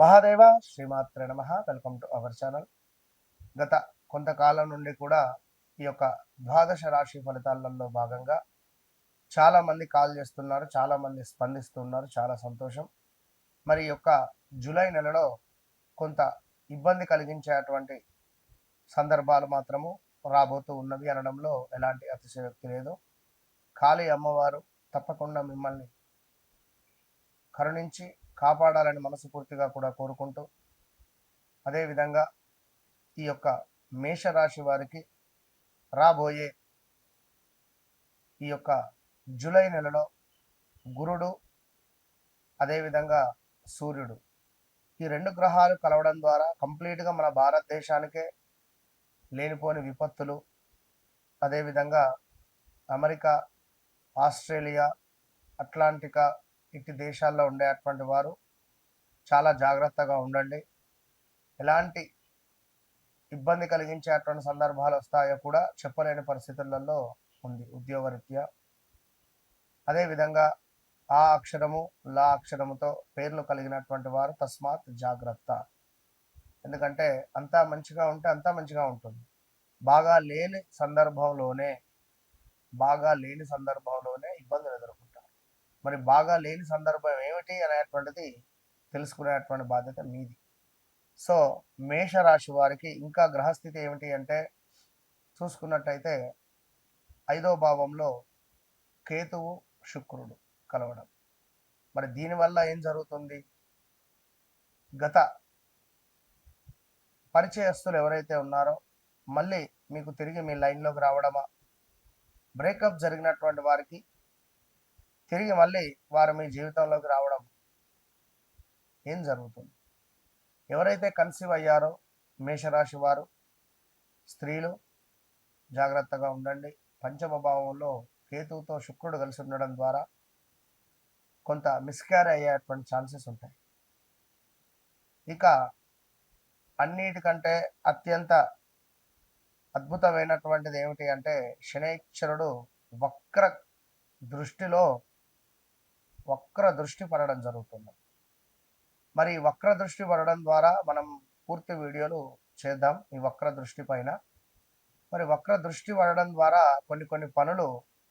మహాదేవ శ్రీమాత్రే నమః. Welcome to our channel. గత కొంతకాలం నుండి కూడా ఈ యొక్క ద్వాదశ రాశి ఫలితాలలో భాగంగా చాలా మంది కాల్ చేస్తున్నారు, చాలా మంది స్పందిస్తున్నారు. చాలా సంతోషం. మరి ఈ యొక్క జూలై నెలలో కొంత ఇబ్బంది కలిగించేటువంటి సందర్భాలు మాత్రము రాబోతూ ఉన్నవి అనడంలో ఎలాంటి అతిశయోక్తి లేదు. కాళీ అమ్మవారు తప్పకుండా మిమ్మల్ని కరుణించి కాపాడాలని మనస్ఫూర్తిగా కూడా కోరుకుంటూ, అదేవిధంగా ఈ యొక్క మేషరాశి వారికి రాబోయే ఈ యొక్క జూలై నెలలో గురుడు, అదేవిధంగా సూర్యుడు, ఈ రెండు గ్రహాలు కలవడం ద్వారా కంప్లీట్గా మన భారతదేశానికే లేనిపోని విపత్తులు, అదేవిధంగా అమెరికా, ఆస్ట్రేలియా, అట్లాంటికా ఇటు దేశాల్లో ఉండేటువంటి వారు చాలా జాగ్రత్తగా ఉండండి. ఎలాంటి ఇబ్బంది కలిగించేటువంటి సందర్భాలు వస్తాయో కూడా చెప్పలేని పరిస్థితులలో ఉంది ఉద్యోగరీత్యా. అదేవిధంగా ఆ అక్షరము లా అక్షరముతో పేర్లు కలిగినటువంటి వారు తస్మాత్ జాగ్రత్త. ఎందుకంటే అంతా మంచిగా ఉంటే అంతా మంచిగా ఉంటుంది. బాగా లేని సందర్భంలోనే ఇబ్బందులు ఎదుర్కొంటారు. మరి బాగా లేని సందర్భం ఏమిటి అనేటువంటిది తెలుసుకునేటువంటి బాధ్యత మీది. సో మేషరాశి వారికి ఇంకా గ్రహస్థితి ఏమిటి అంటే చూసుకున్నట్టయితే 5వ భావంలో కేతువు శుక్రుడు కలవడం. మరి దీనివల్ల ఏం జరుగుతుంది? గత పరిచయస్తులు ఎవరైతే ఉన్నారో మళ్ళీ మీకు తిరిగి మీ లైన్లోకి రావడమా, బ్రేకప్ జరిగినటువంటి వారికి తిరిగి మళ్ళీ వారు మీ జీవితంలోకి రావడం ఏం జరుగుతుంది? ఎవరైతే కన్సీవ్ అయ్యారో మేషరాశి వారు స్త్రీలు జాగ్రత్తగా ఉండండి. పంచమ భావంలో కేతువుతో శుక్రుడు కలిసి ఉండడం ద్వారా కొంత మిస్క్యారీ అయ్యేటువంటి ఛాన్సెస్ ఉంటాయి. ఇక అన్నిటికంటే అత్యంత అద్భుతమైనటువంటిది ఏమిటి అంటే శనైశ్వరుడు వక్ర దృష్టి పడడం జరుగుతుంది. మరి వక్ర దృష్టి పడడం ద్వారా మనం పూర్తి వీడియోలు చేద్దాం ఈ వక్ర దృష్టి పైన. మరి వక్ర దృష్టి పడడం ద్వారా కొన్ని పనులు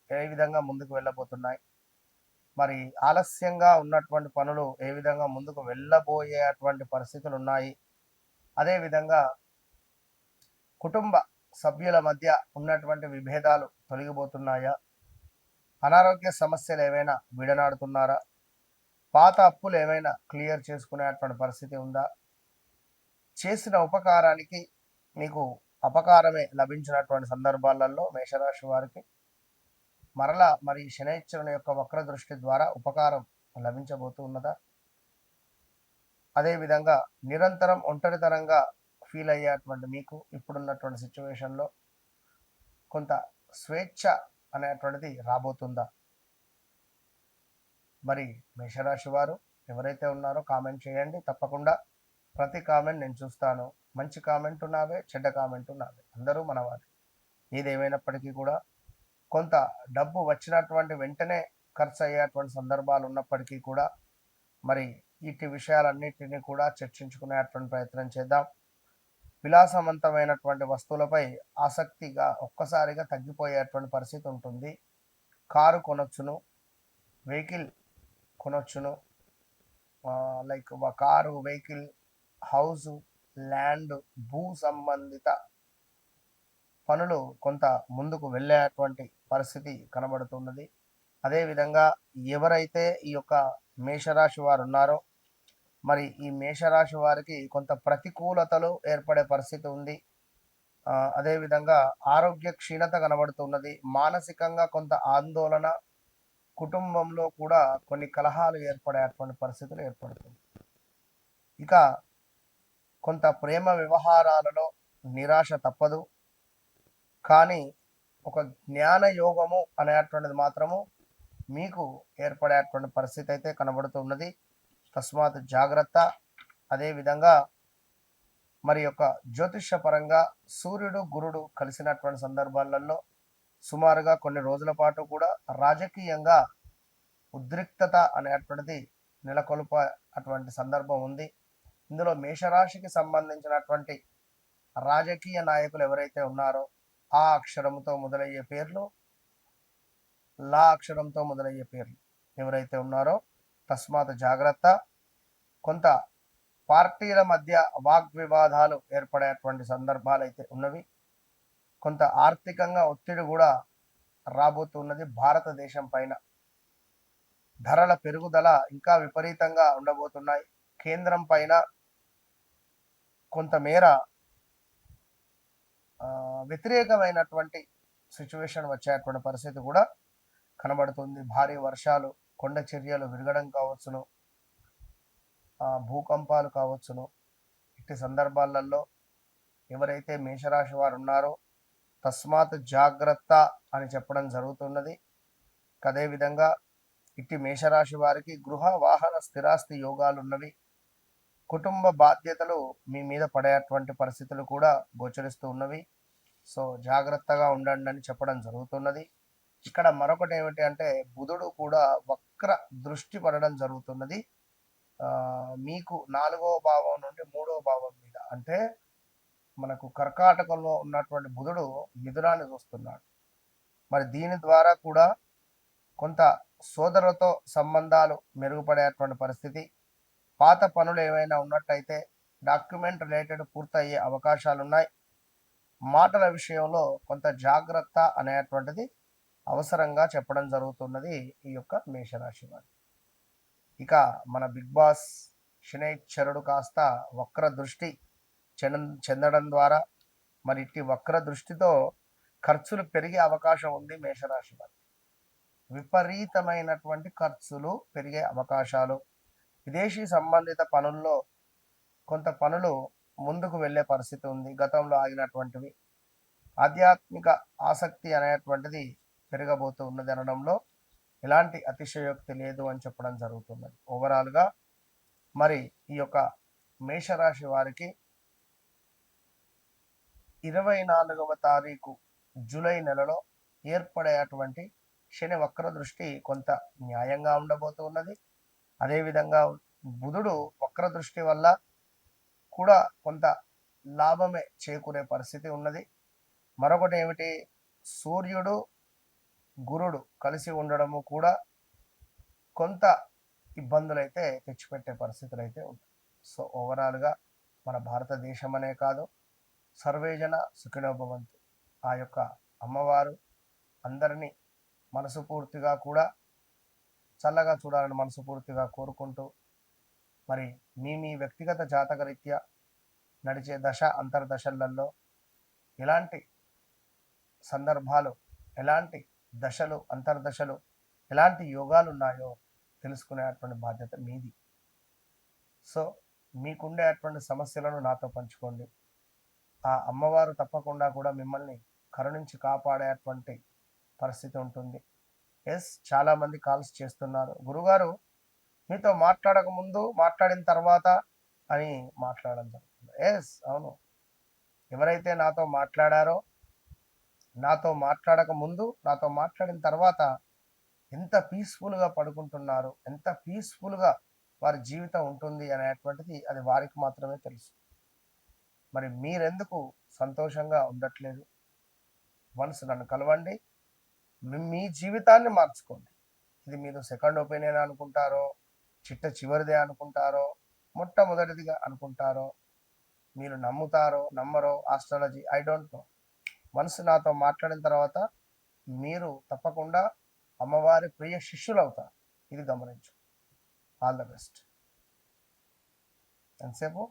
ఏ విధంగా ముందుకు వెళ్ళబోతున్నాయి, మరి ఆలస్యంగా ఉన్నటువంటి పనులు ఏ విధంగా ముందుకు వెళ్ళబోయేటువంటి పరిస్థితులు ఉన్నాయి, అదేవిధంగా కుటుంబ సభ్యుల మధ్య ఉన్నటువంటి విభేదాలు తొలగిపోతున్నాయా, అనారోగ్య సమస్యలు ఏమైనా విడనాడుతున్నారా, పాత అప్పులు ఏమైనా క్లియర్ చేసుకునేటువంటి పరిస్థితి ఉందా, చేసిన ఉపకారానికి మీకు అపకారమే లభించినటువంటి సందర్భాలలో మేషరాశి వారికి మరలా మరి శనైశ్వరుని యొక్క వక్ర దృష్టి ద్వారా ఉపకారం లభించబోతూ ఉన్నదా, అదేవిధంగా నిరంతరం ఒంటరితనంగా ఫీల్ అయ్యేటువంటి మీకు ఇప్పుడున్నటువంటి సిచ్యువేషన్లో కొంత స్వేచ్ఛ అనేటువంటిది రాబోతుందా? మరి మేషరాశి వారు ఎవరైతే ఉన్నారో కామెంట్ చేయండి. తప్పకుండా ప్రతి కామెంట్ నేను చూస్తాను. మంచి కామెంట్ ఉన్నావే, చెడ్డ కామెంట్ ఉన్నావే, అందరూ మనవారు. ఏదేమైనప్పటికీ కూడా కొంత డబ్బు వచ్చినటువంటి వెంటనే ఖర్చు అయ్యేటువంటి సందర్భాలు ఉన్నప్పటికీ కూడా మరి ఇటు విషయాలన్నిటిని కూడా చర్చించుకునేటువంటి ప్రయత్నం చేద్దాం. విలాసవంతమైనటువంటి వస్తువులపై ఆసక్తిగా ఒక్కసారిగా తగ్గిపోయేటువంటి పరిస్థితి ఉంటుంది. కారు కొనొచ్చును, వెహికల్ కొనొచ్చును, like car, vehicle, house, land, భూ సంబంధిత పనులు కొంత ముందుకు వెళ్ళేటువంటి పరిస్థితి కనబడుతున్నది. అదేవిధంగా ఎవరైతే ఈ యొక్క మేషరాశి వారు ఉన్నారో మరి ఈ మేషరాశి వారికి కొంత ప్రతికూలతలు ఏర్పడే పరిస్థితి ఉంది. అదేవిధంగా ఆరోగ్య క్షీణత కనబడుతున్నది. మానసికంగా కొంత ఆందోళన, కుటుంబంలో కూడా కొన్ని కలహాలు ఏర్పడేటువంటి పరిస్థితులు ఏర్పడుతుంది. ఇక కొంత ప్రేమ వ్యవహారాలలో నిరాశ తప్పదు. కానీ ఒక జ్ఞాన యోగము అనేటువంటిది మాత్రము మీకు ఏర్పడేటువంటి పరిస్థితి అయితే కనబడుతున్నది. తస్మాత్ జాగ్రత్త. అదేవిధంగా మరి యొక్క జ్యోతిష్య పరంగా సూర్యుడు గురుడు కలిసినటువంటి సందర్భాలలో సుమారుగా కొన్ని రోజుల పాటు కూడా రాజకీయంగా ఉద్రిక్తత అనేటువంటిది నెలకొల్ప అటువంటి సందర్భం ఉంది. ఇందులో మేషరాశికి సంబంధించినటువంటి రాజకీయ నాయకులు ఎవరైతే ఉన్నారో ఆ అక్షరంతో మొదలయ్యే పేర్లు, లా అక్షరంతో మొదలయ్యే పేర్లు ఎవరైతే ఉన్నారో తస్మాత్ జాగ్రత్త. కొంత పార్టీల మధ్య వాగ్వివాదాలు ఏర్పడేటువంటి సందర్భాలు అయితే ఉన్నవి. కొంత ఆర్థికంగా ఒత్తిడి కూడా రాబోతున్నది భారతదేశం పైన. ధరల పెరుగుదల ఇంకా విపరీతంగా ఉండబోతున్నాయి. కేంద్రం పైన కొంతమేర వ్యతిరేకమైనటువంటి సిచ్యువేషన్ వచ్చేటువంటి పరిస్థితి కూడా కనబడుతుంది. భారీ వర్షాలు, కొండ చర్యలు విరగడం కావచ్చును, భూకంపాలు కావచ్చును. ఇట్టి సందర్భాలలో ఎవరైతే మేషరాశి వారు ఉన్నారో తస్మాత్ జాగ్రత్త అని చెప్పడం జరుగుతున్నది. అదేవిధంగా ఇట్టి మేషరాశి వారికి గృహ వాహన స్థిరాస్తి యోగాలు ఉన్నవి. కుటుంబ బాధ్యతలు మీ మీద పడేటువంటి పరిస్థితులు కూడా గోచరిస్తూ ఉన్నవి. సో జాగ్రత్తగా ఉండండి అని చెప్పడం జరుగుతున్నది. ఇక్కడ మరొకటి ఏమిటి అంటే బుధుడు కూడా వక్ర దృష్టి పడడం జరుగుతున్నది మీకు 4వ భావం నుండి 3వ భావం మీద. అంటే మనకు కర్కాటకంలో ఉన్నటువంటి బుధుడు మిథునాన్ని చూస్తున్నాడు. మరి దీని ద్వారా కూడా కొంత సోదరులతో సంబంధాలు మెరుగుపడేటువంటి పరిస్థితి. పాత పనులు ఏవైనా ఉన్నట్టయితే డాక్యుమెంట్ రిలేటెడ్ పూర్తయ్యే అవకాశాలు ఉన్నాయి. మాటల విషయంలో కొంత జాగ్రత్త అనేటువంటిది అవసరంగా చెప్పడం జరుగుతున్నది ఈ యొక్క మేషరాశి వారు. ఇక మన బిగ్ బాస్ శనైశ్వరుడు కాస్త వక్ర దృష్టి చెందడం ద్వారా మరి ఇట్టి వక్ర దృష్టితో ఖర్చులు పెరిగే అవకాశం ఉంది మేషరాశి వారు. విపరీతమైనటువంటి ఖర్చులు పెరిగే అవకాశాలు. విదేశీ సంబంధిత పనుల్లో కొంత పనులు ముందుకు వెళ్ళే పరిస్థితి ఉంది, గతంలో ఆగినటువంటివి. ఆధ్యాత్మిక ఆసక్తి అనేటువంటిది పెరగబోతూ ఉన్నది అనడంలో ఎలాంటి అతిశయోక్తి లేదు అని చెప్పడం జరుగుతున్నది. ఓవరాల్గా మరి ఈ యొక్క మేషరాశి వారికి 24వ తారీఖు జూలై నెలలో ఏర్పడేటువంటి శని వక్ర దృష్టి కొంత న్యాయంగా ఉండబోతున్నది. అదేవిధంగా బుధుడు వక్ర దృష్టి వల్ల కూడా కొంత లాభమే చేకూరే పరిస్థితి ఉన్నది. మరొకటి ఏమిటి, సూర్యుడు గురుడు కలిసి ఉండడము కూడా కొంత ఇబ్బందులైతే తెచ్చిపెట్టే పరిస్థితులు అయితే ఉంటాయి. సో ఓవరాల్గా మన భారతదేశం అనే కాదు, సర్వేజన సుఖినో భవంతు. ఆ యొక్క అమ్మవారు అందరినీ మనసుపూర్తిగా కూడా చల్లగా చూడాలని మనసుపూర్తిగా కోరుకుంటూ మరి మీ వ్యక్తిగత జాతకరీత్యా నడిచే దశ అంతర్దశలలో ఎలాంటి సందర్భాలు, ఎలాంటి దశలు, అంతర్దశలు, ఎలాంటి యోగాలు ఉన్నాయో తెలుసుకునేటువంటి బాధ్యత మీది. సో మీకుండేటువంటి సమస్యలను నాతో పంచుకోండి. ఆ అమ్మవారు తప్పకుండా కూడా మిమ్మల్ని కరుణించి కాపాడేటువంటి పరిస్థితి ఉంటుంది. చాలామంది కాల్స్ చేస్తున్నారు, గురుగారు మీతో మాట్లాడక ముందు మాట్లాడిన తర్వాత అని మాట్లాడడం జరుగుతుంది. అవును, ఎవరైతే నాతో మాట్లాడారో, నాతో మాట్లాడక ముందు, నాతో మాట్లాడిన తర్వాత ఎంత పీస్ఫుల్గా పడుకుంటున్నారు, ఎంత పీస్ఫుల్గా వారి జీవితం ఉంటుంది అనేటువంటిది అది వారికి మాత్రమే తెలుసు. మరి మీరెందుకు సంతోషంగా ఉండట్లేదు? వన్స్ నన్ను కలవండి, మీ జీవితాన్ని మార్చుకోండి. ఇది మీరు సెకండ్ ఒపీనియన్ అనుకుంటారో, చిట్ట చివరిదే అనుకుంటారో, మొట్టమొదటిదిగా అనుకుంటారో, మీరు నమ్ముతారో నమ్మరో astrology I don't know. Once నాతో మాట్లాడిన తర్వాత మీరు తప్పకుండా అమ్మవారి ప్రియ శిష్యులు అవుతారు. ఇది గమనించు. All the best. ఎంతసేపు